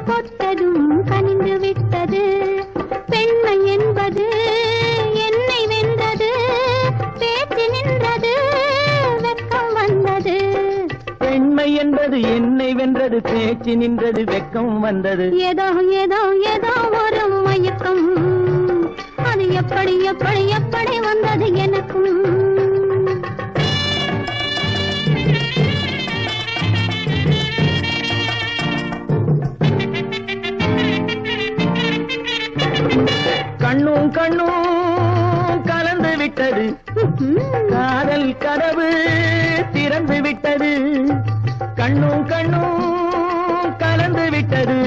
தொட்டதும் கனிந்து விட்டது. பெண்மை என்பது என்னை வென்றது, பேச்சு நின்றது, வெட்கம் வந்தது. பெண்மை என்பது என்னை வென்றது, பேச்சு நின்றது, வெட்கம் வந்தது. ஏதோ ஏதோ ஏதோ ஒரு மயக்கம், அது எப்படி எப்படி எப்படி வந்தது எனக்கும். கண்ணும் கண்ணும் கலந்து விட்டது, காதல் கதவு திறந்து விட்டது. கண்ணும் கண்ணும் கலந்து விட்டது.